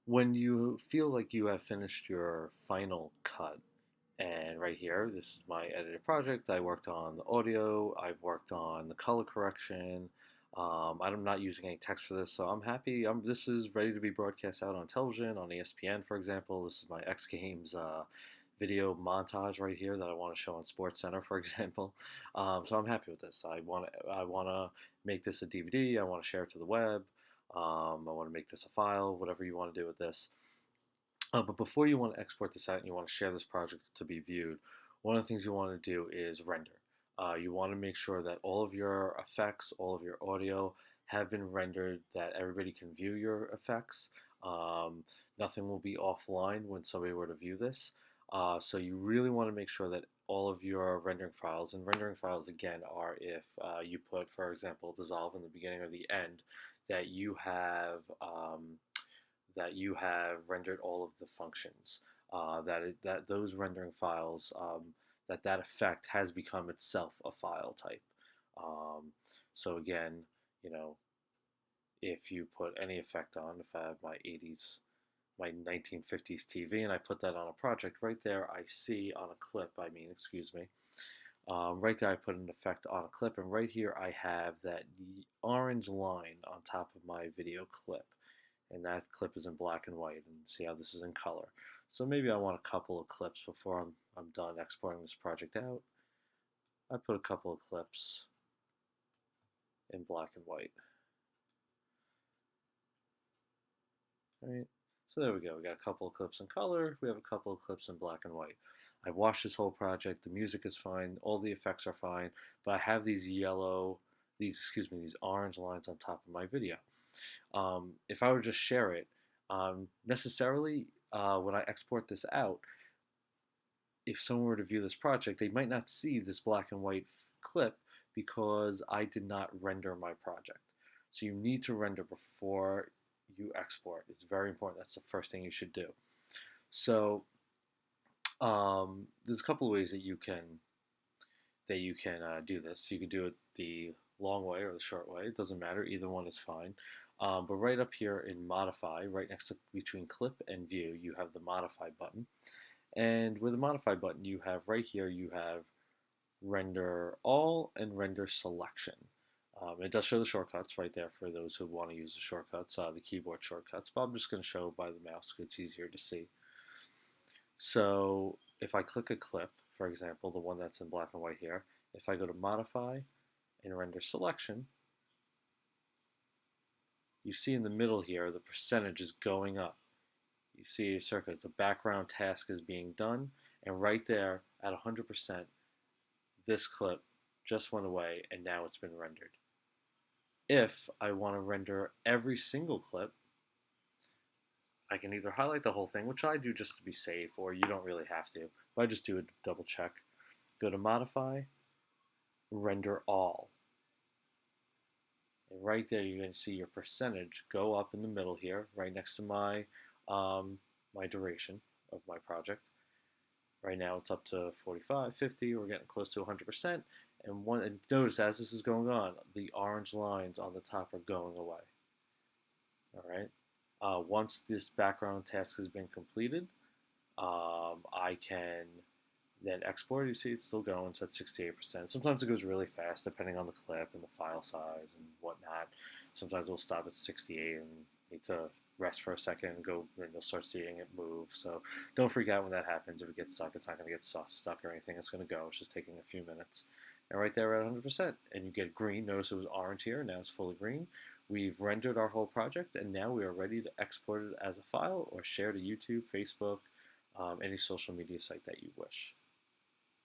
When you feel like you have finished your final cut, and right here, this is my edited project. I worked on the audio, I've worked on the color correction. I'm not using any text for this, so I'm happy. This is ready to be broadcast out on television, on ESPN, for example. This is my X Games video montage right here that I want to show on Sports Center, for example. So I'm happy with this. I want to make this a DVD. I want to share it to the web. I want to make this a file, whatever you want to do with this. But before you want to export this out and you want to share this project to be viewed, one of the things you want to do is render. You want to make sure that all of your effects, all of your audio have been rendered, that everybody can view your effects. Nothing will be offline when somebody were to view this. So you really want to make sure that all of your rendering files, and rendering files again are if you put, for example, dissolve in the beginning or the end, that you have rendered all of the functions. That those rendering files, that effect has become itself a file type. Um, so again, you know, if you put any effect on, if I have my 1950s TV, and I put that on a project, right there I see on a clip, excuse me, right there I put an effect on a clip, and right here I have that orange line on top of my video clip, and that clip is in black and white, and see how this is in color. So maybe I want a couple of clips before I'm done exporting this project out. I put a couple of clips in black and white. Right? So there we go. We got a couple of clips in color. We have a couple of clips in black and white. I've watched this whole project. The music is fine. All the effects are fine. But I have these these orange lines on top of my video. If I were to just share it, necessarily when I export this out, if someone were to view this project, they might not see this black and white clip because I did not render my project. So you need to render before you export. It's very important. That's the first thing you should do. So there's a couple of ways that you can do this. You can do it the long way or the short way. It doesn't matter. Either one is fine. But right up here in Modify, right next to between Clip and View, you have the Modify button. And with the Modify button, you have right here, you have Render All and Render Selection. It does show the shortcuts right there for those who want to use the shortcuts, the keyboard shortcuts, but I'm just going to show by the mouse because it's easier to see. So if I click a clip, for example, the one that's in black and white here, if I go to Modify and Render Selection, you see in the middle here the percentage is going up. You see a circle, the background task is being done, and right there at 100%, this clip just went away and now it's been rendered. If I want to render every single clip, I can either highlight the whole thing, which I do just to be safe, or you don't really have to, but I just do a double check. Go to Modify, Render All. And right there, you're going to see your percentage go up in the middle here, right next to my my duration of my project. Right now, it's up to 45, 50. We're getting close to 100%. And notice as this is going on, the orange lines on the top are going away. All right. Once this background task has been completed, I can then export. You see it's still going, it's at 68%. Sometimes it goes really fast depending on the clip and the file size and whatnot. Sometimes we'll stop at 68 and need to rest for a second and go, then you'll start seeing it move. So don't freak out when that happens. If it gets stuck, it's not going to get stuck or anything. It's going to go. It's just taking a few minutes. And right there at 100%. And you get green. Notice it was orange here. Now it's fully green. We've rendered our whole project, and now we are ready to export it as a file or share to YouTube, Facebook, any social media site that you wish.